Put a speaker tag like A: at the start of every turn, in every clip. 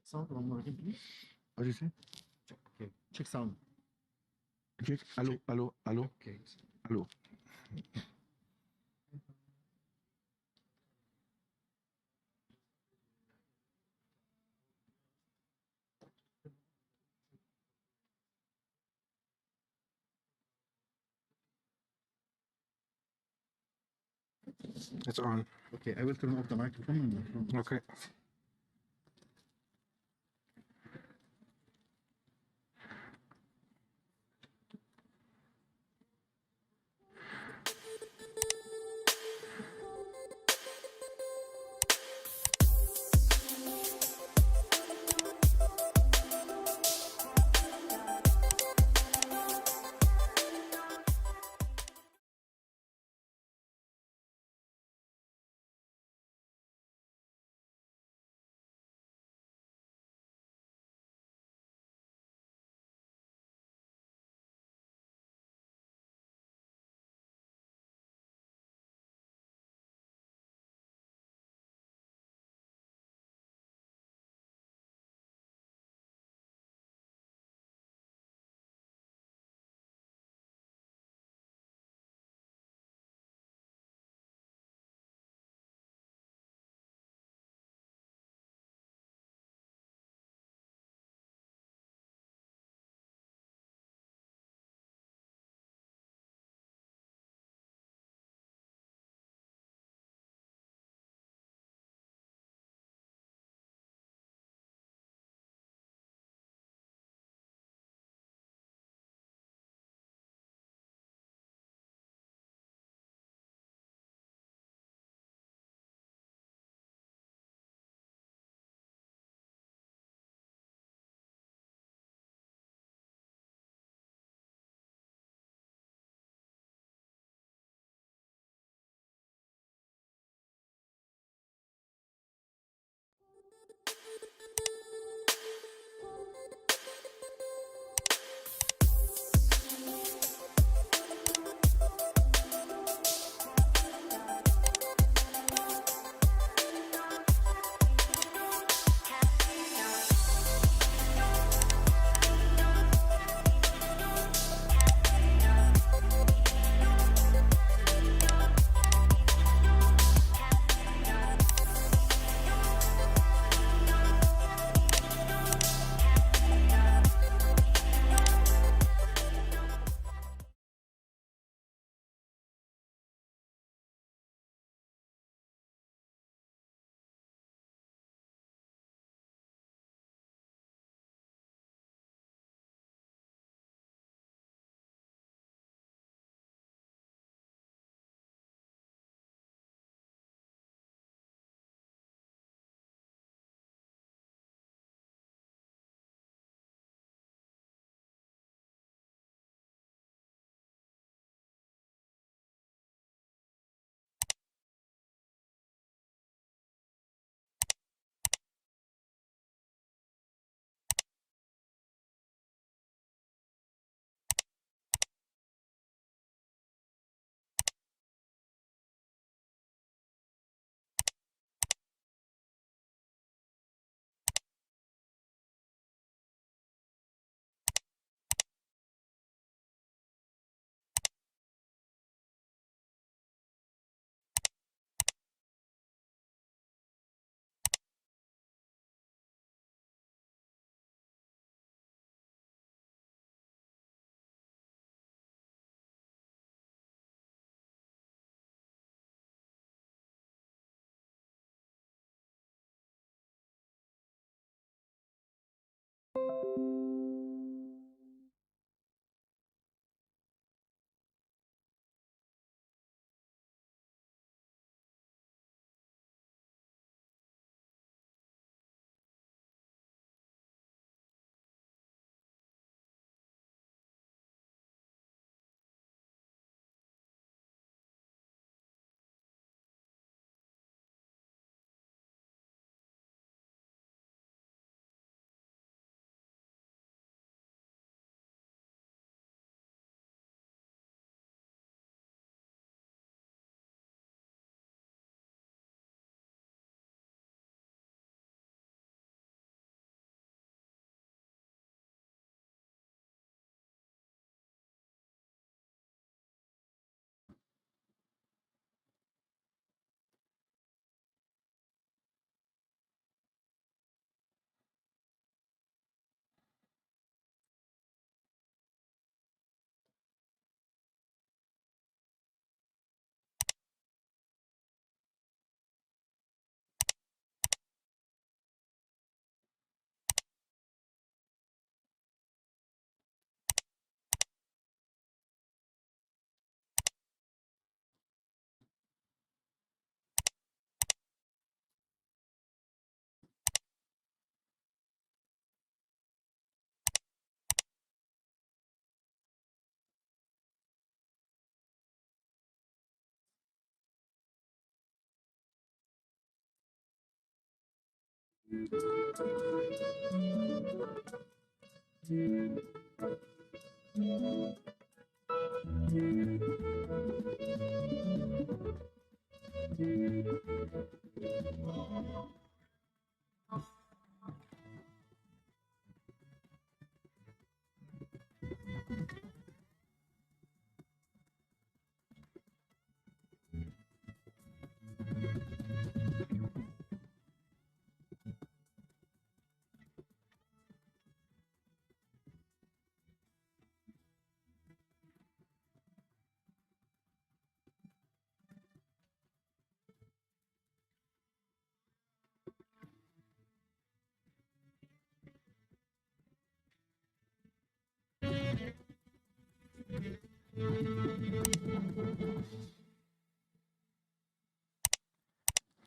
A: sound one more again, please.
B: What do you say?
A: Okay. Check sound.
B: Check. Hello.
A: Okay.
B: Hello. It's on.
A: Okay, I will turn off the microphone.
B: Okay.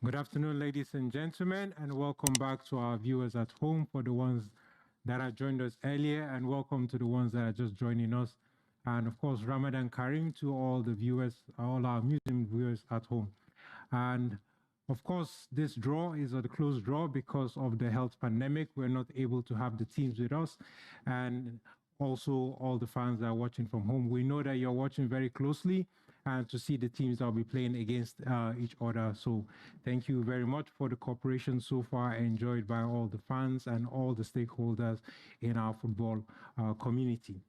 C: Good afternoon, ladies and gentlemen, and welcome back to our viewers at home, for the ones that have joined us earlier, and welcome to the ones that are just joining us. And of course, Ramadan Kareem to all the viewers, all our museum viewers at home. And of course, this draw is a closed draw because of the health pandemic. We're not able to have the teams with us. And also all the fans that are watching from home, we know that you're watching very closely and to see the teams that will be playing against each other. So thank you very much for the cooperation so far enjoyed by all the fans and all the stakeholders in our football community.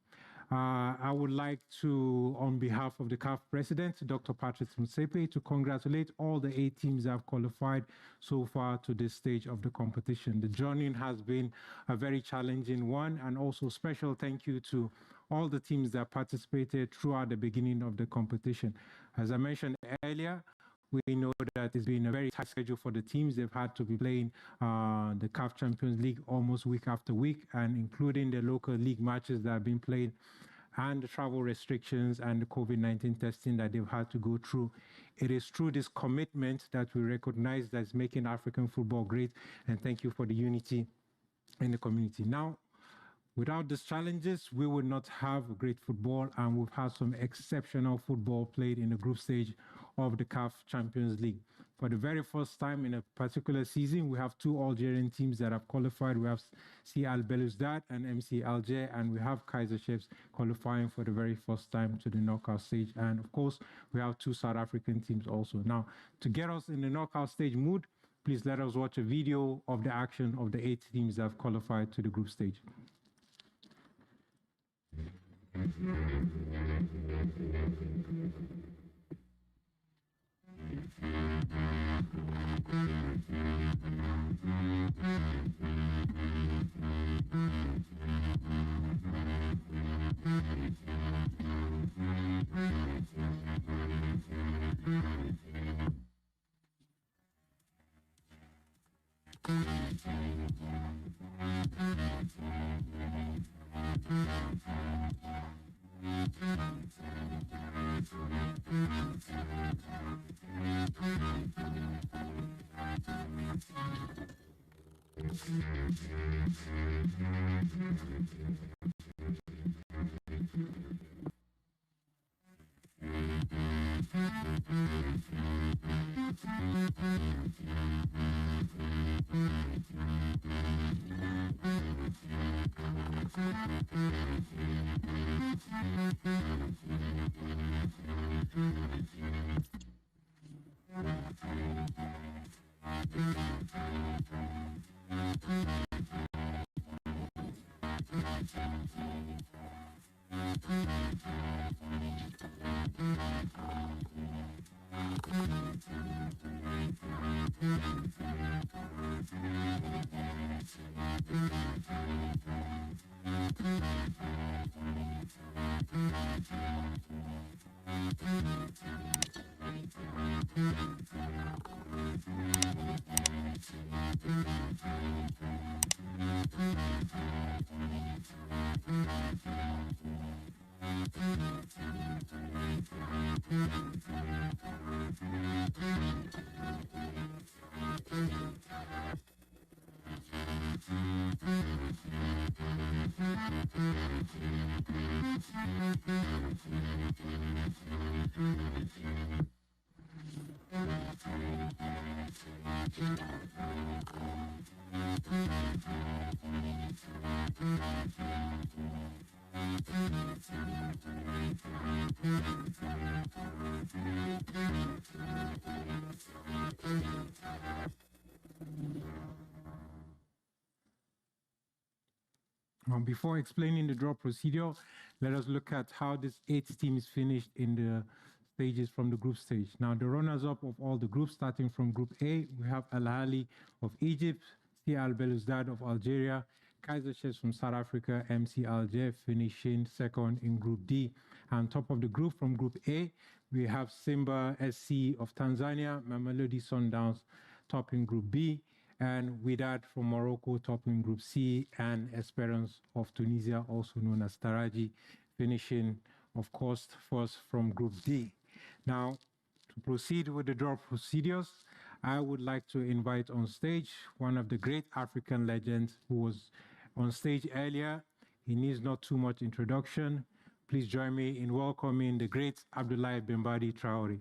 C: I would like to, on behalf of the CAF president, Dr. Patrick Motsepe, to congratulate all the 8 teams that have qualified so far to this stage of the competition. The journey has been a very challenging one, and also special thank you to all the teams that participated throughout the beginning of the competition. As I mentioned earlier, we know that it's been a very tight schedule for the teams. They've had to be playing the CAF Champions League almost week after week, and including the local league matches that have been played, and the travel restrictions and the COVID-19 testing that they've had to go through. It is through this commitment that we recognize that's making African football great, and thank you for the unity in the community. Now, without these challenges, we would not have great football, and we've had some exceptional football played in the group stage of the CAF Champions League. For the very first time in a particular season, we have 2 Algerian teams that have qualified. We have CL Belouizdad and MC Alger, and we have Kaizer Chiefs qualifying for the very first time to the knockout stage. And of course, we have 2 South African teams also. Now, to get us in the knockout stage mood, please let us watch a video of the action of the 8 teams that have qualified to the group stage. Before explaining the draw procedure, let us look at how this 8 teams finished in the stages from the group stage. Now, the runners-up of all the groups, starting from Group A, we have Al-Ahli of Egypt, CR Belouizdad of Algeria, Kaizer Chiefs from South Africa, MC Alger finishing second in Group D. And top of the group from Group A, we have Simba SC of Tanzania, Mamelodi Sundowns top in Group B, and Wydad from Morocco top in Group C, and Esperance of Tunisia, also known as Taraji, finishing, of course, first from Group D. Now, to proceed with the draw procedures, I would like to invite on stage one of the great African legends who was on stage earlier. He needs not too much introduction. Please join me in welcoming the great Abdoulaye Bembadi Traoré.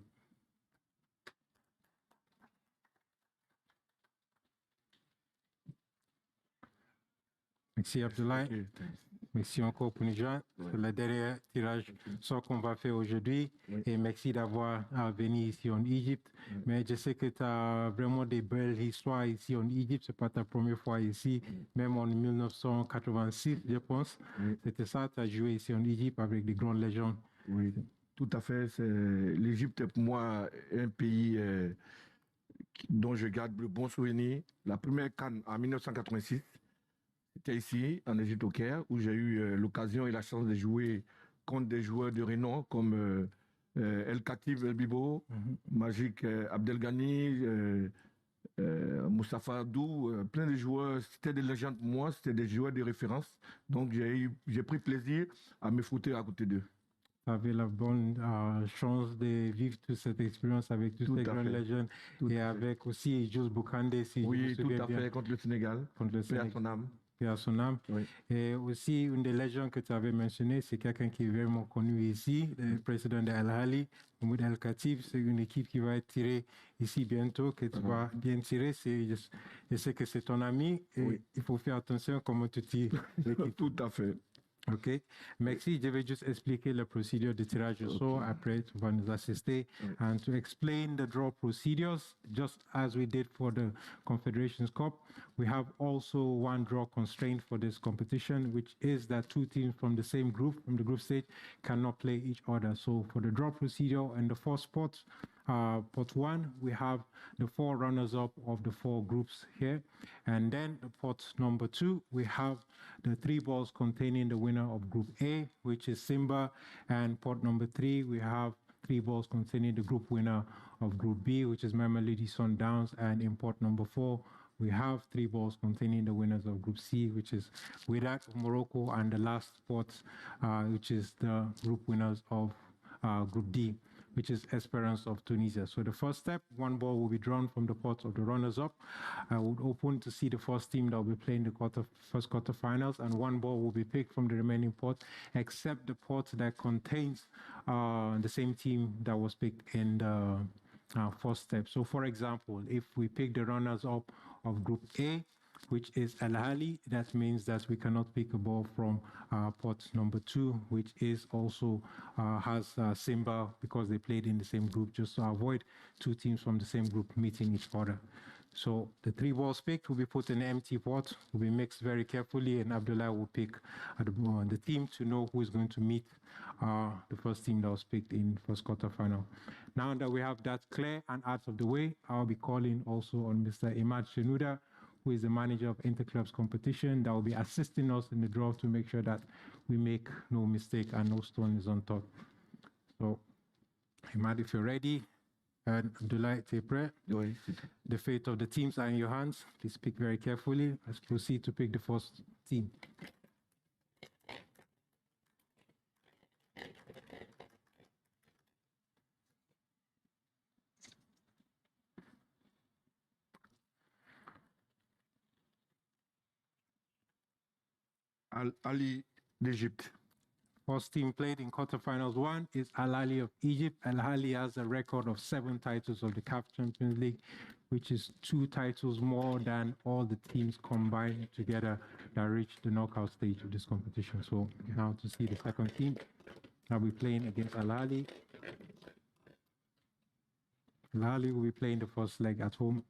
C: Merci Abdoulaye. Merci encore pour nous joindre sur le dernier tirage sort qu'on va faire aujourd'hui. Et merci d'avoir venu ici en Égypte. Mais je sais que tu as vraiment des belles histoires ici en Égypte. Ce n'est pas ta première fois ici. Même en 1986, je pense. C'était ça, tu as joué ici en Égypte avec des grandes légendes.
B: Oui, tout à fait. L'Égypte, pour moi, est un pays dont je garde le bon souvenir. La première CAN en 1986, c'était ici, en Égypte au Caire, où j'ai eu l'occasion et la chance de jouer contre des joueurs de renom comme El Khatib El Bibo, Magic Abdelghani, Moustapha Abdou, plein de joueurs. C'était des légendes pour moi, c'était des joueurs de référence. Donc j'ai pris plaisir à me foutre à côté d'eux.
C: Tu avais la bonne chance de vivre toute cette expérience avec toutes ces grandes légendes et avec aussi Jules Boukandé, si
B: oui,
C: je me souviens bien.
B: Oui, tout à fait, contre le Sénégal.
C: Contre le Sénégal.
B: Paix à son âme.
C: Paix à son âme.
B: Oui.
C: Et aussi, une des légendes que tu avais mentionnées, c'est quelqu'un qui est vraiment connu ici, le président de Al-Ahli, Mahmoud El Khatib. C'est une équipe qui va être tirée ici bientôt, que tu vas bien tirer. Je sais que c'est ton ami et il faut faire attention comment tu tires l'équipe.
B: Tout à fait.
C: OK. Merci. Je vais juste expliquer la procédure de tirage au sort. Après, tu vas nous assister. And to explain the draw procedures, just as we did for the Confederations Cup, we have also one draw constraint for this competition, which is that 2 teams from the same group, from the group stage, cannot play each other. So for the draw procedure and the 4 spots, pot 1, we have the 4 runners-up of the 4 groups here. And then the pot number 2, we have the 3 balls containing the winner of Group A, which is Simba. And pot number 3, we have 3 balls containing the group winner of Group B, which is Mamelodi Sundowns. And in pot number 4, we have 3 balls containing the winners of Group C, which is Wydad of Morocco. And the last pot, which is the group winners of Group D, which is Esperance of Tunisia. So the first step, 1 ball will be drawn from the pot of the runners-up. I would open to see the first team that will be playing the first quarterfinals, and 1 ball will be picked from the remaining pot, except the pot that contains the same team that was picked in the first step. So, for example, if we pick the runners-up of Group A, which is Al-Ahli, that means that we cannot pick a ball from pot number 2, which is also has Simba, because they played in the same group, just to avoid 2 teams from the same group meeting each other. So the 3 balls picked will be put in an empty pot, will be mixed very carefully, and Abdullah will pick the team to know who is going to meet the first team that was picked in first quarterfinal. Now that we have that clear and out of the way, I'll be calling also on Mr. Imad Shenuda, who is the manager of Interclubs competition, that will be assisting us in the draw to make sure that we make no mistake and no stone is on top. So, Imad, if you're ready, and Abdullah, the fate of the teams are in your hands. Please pick very carefully. Let's proceed to pick the first team.
B: Ali d'Égypte.
C: First team played in quarterfinals. One is Al Ahly of Egypt. Al Ahly has a record of 7 titles of the CAF Champions League, which is 2 titles more than all the teams combined together that reached the knockout stage of this competition. So now to see the second team, I'll be playing against Al Ahly. Al Ahly will be playing the first leg at home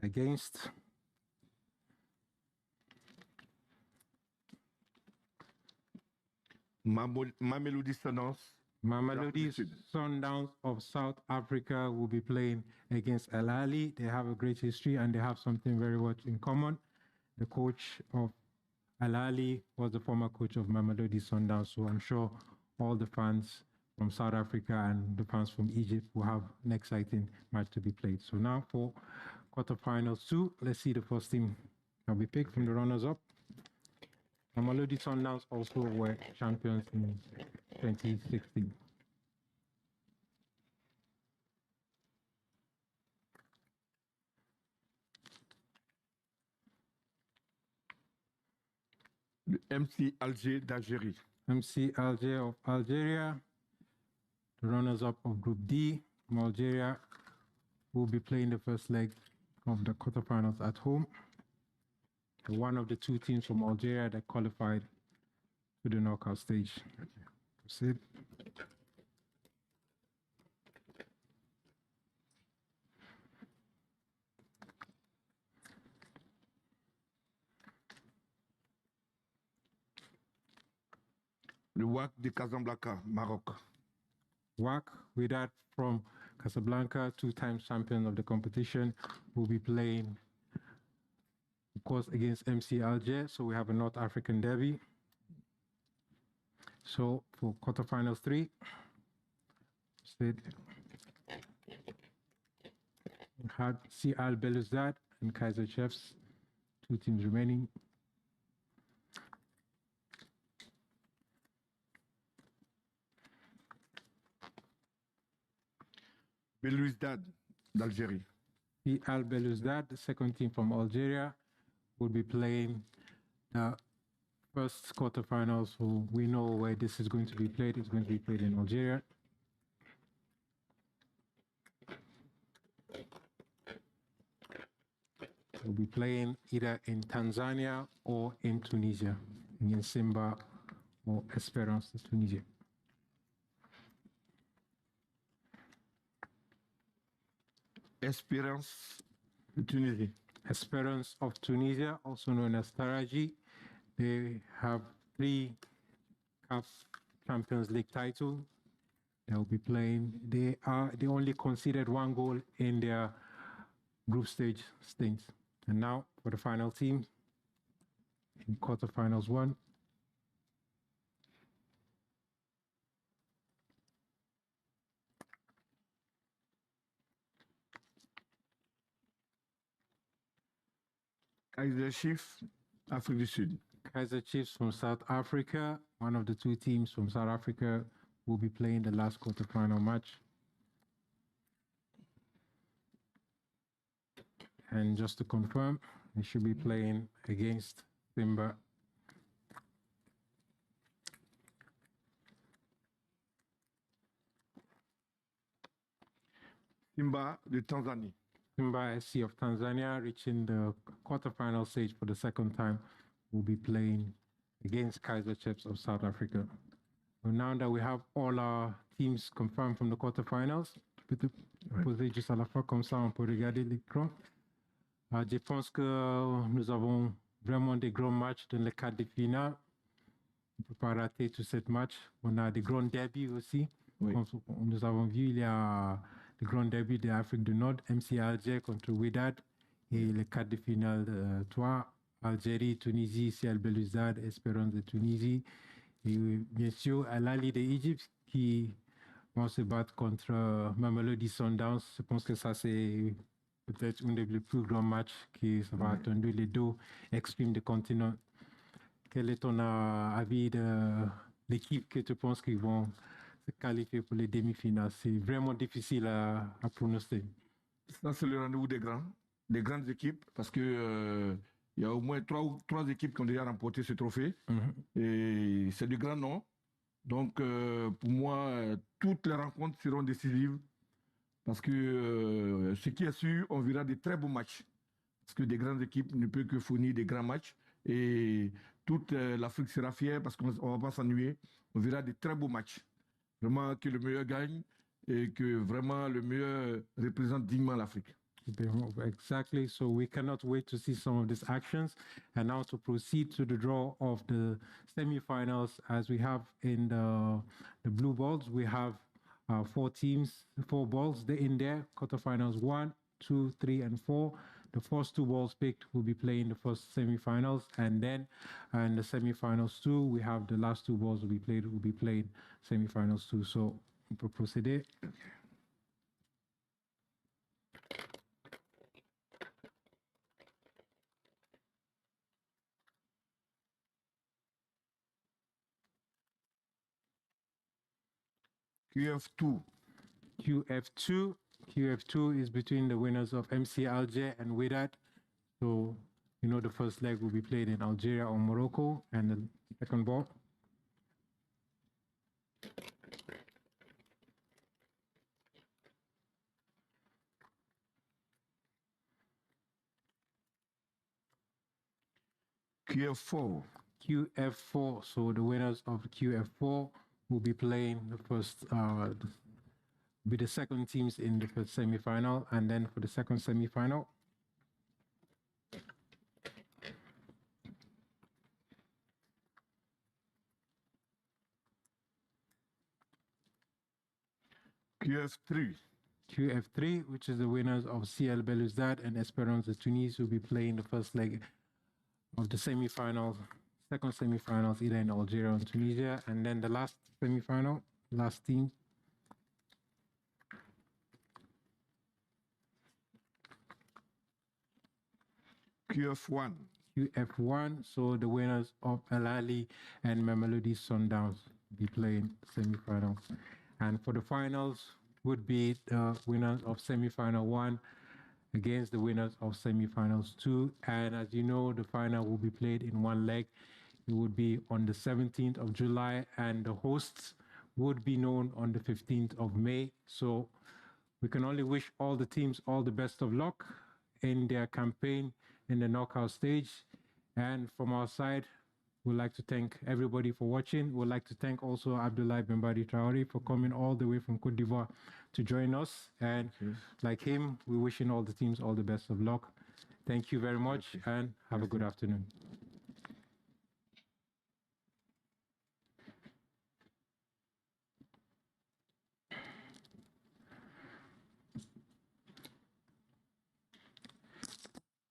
C: against
B: Mamelodi Sundowns.
C: Mamelodi Sundowns of South Africa will be playing against Al Ahly. They have a great history and they have something very much in common. The coach of Al Ahly was the former coach of Mamelodi Sundowns, so I'm sure all the fans from South Africa and the fans from Egypt will have an exciting match to be played. So now for quarterfinals 2, let's see the first team that we picked from the runners-up. Mamelodi Sundowns also were champions in 2016.
B: Le MC Alger d'Algérie.
C: MC Alger of Algeria, the runners-up of Group D from Algeria, will be playing the first leg of the quarterfinals at home. One of the 2 teams from Algeria that qualified to the knockout stage. Proceed.
B: Le WAC de Casablanca, Maroc.
C: WAC, with that from Casablanca, 2 times champion of the competition, will be playing, of course, against MC Alger. So we have a North African derby. So for quarterfinals 3, we had CL Belouizdad and Kaiser Chiefs, 2 teams remaining.
B: Belouizdad d'Algérie.
C: CL Belouizdad, the second team from Algeria, will be playing the first quarterfinals. So we know where this is going to be played. It's going to be played in Algeria. We'll be playing either in Tanzania or in Tunisia, against Simba or Esperance de Tunisia.
B: Espérance de Tunisie.
C: Esperance of Tunisia, also known as Taraji. They have 3 CAF Champions League titles. They'll be playing. They only conceded 1 goal in their group stage stints. And now for the final team in quarterfinals 1.
B: Kaiser Chiefs, Afrique du Sud.
C: Kaiser Chiefs from South Africa, one of the 2 teams from South Africa, will be playing the last quarterfinal match. And just to confirm, they should be playing against Simba.
B: Simba de Tanzanie.
C: Simba SC of Tanzania, reaching the quarterfinal stage for the second time, will be playing against Kaiser Chiefs of South Africa. Well, now that we have all our teams confirmed from the quarterfinals, je peux te poser juste à la fois, comme ça on peut regarder l'écran. Je pense que nous avons vraiment des grands matchs dans les quarts de finale. On ne peut pas rater tous ces matchs. On a des grands derbys aussi.
B: Oui.
C: Nous avons vu, il y a le grand derby de l'Afrique du Nord, MC Alger contre Wydad, et les quarts de finale 3, Algérie, Tunisie, CL Belouizdad, Espérance de Tunisie, et bien sûr Al Ahly d'Égypte qui vont se battre contre Mamelodi Sundowns. Je pense que ça c'est peut-être un des plus grands matchs qui sera attendu. Les 2 exprimes du continent. Quel est ton avis de l'équipe que tu penses qu'ils vont se qualifier pour les demi-finales? C'est vraiment difficile à pronostiquer.
B: Ça, c'est le rendez-vous des grandes équipes parce que Il y a au moins trois équipes qui ont déjà remporté ce trophée.
C: Mhm.
B: Et c'est de grands noms. Donc, pour moi, toutes les rencontres seront décisives. Parce que ce qui est sûr, on verra des très beaux matchs. Parce que des grandes équipes ne peuvent que fournir des grands matchs. Et toute l'Afrique sera fière parce qu'on ne va pas s'ennuyer. On verra des très beaux matchs. Vraiment que le meilleur gagne et que vraiment le meilleur représente dignement l'Afrique.
C: Exactly. So we cannot wait to see some of these actions. And now to proceed to the draw of the semi-finals, as we have in the blue balls, we have 4 teams, 4 balls. In there, quarterfinals 1, 2, 3, and 4. The first 2 balls picked will be playing the first semi-finals, and then in the semi-finals 2, we have the last 2 balls will be playing semi-finals 2. So on peut procéder.
B: QF2.
C: QF2. QF2 is between the winners of MC Alger and Wydad. So, you know, the first leg will be played in Algeria or Morocco, and the second ball.
B: QF4.
C: QF4. So the winners of QF4 will be playing the first, be the second teams in the first semi-final, and then for the second semi-final.
B: QF3.
C: QF3, which is the winners of CL Belouizdad and Esperance de Tunis, will be playing the first leg of the semi-finals, second semi-finals, either in Algeria or Tunisia, and then the last semi-final, last team.
B: QF1.
C: QF1, so the winners of El Ali and Mamelodi Sundowns will be playing semi-finals. And for the finals would be the winners of semi-final 1 against the winners of semi-finals 2. And as you know, the final will be played in one leg. It would be on the 17th of July, and the hosts would be known on the 15th of May. So we can only wish all the teams all the best of luck in their campaign in the knockout stage. And from our side, we'd like to thank everybody for watching. We'd like to thank also Abdoulaye Bembadi Traore for coming all the way from Côte d'Ivoire to join us. And like him, we're wishing all the teams all the best of luck. Thank you very much, and have a good afternoon.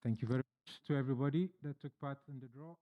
C: Thank you very much to everybody that took part in the draw.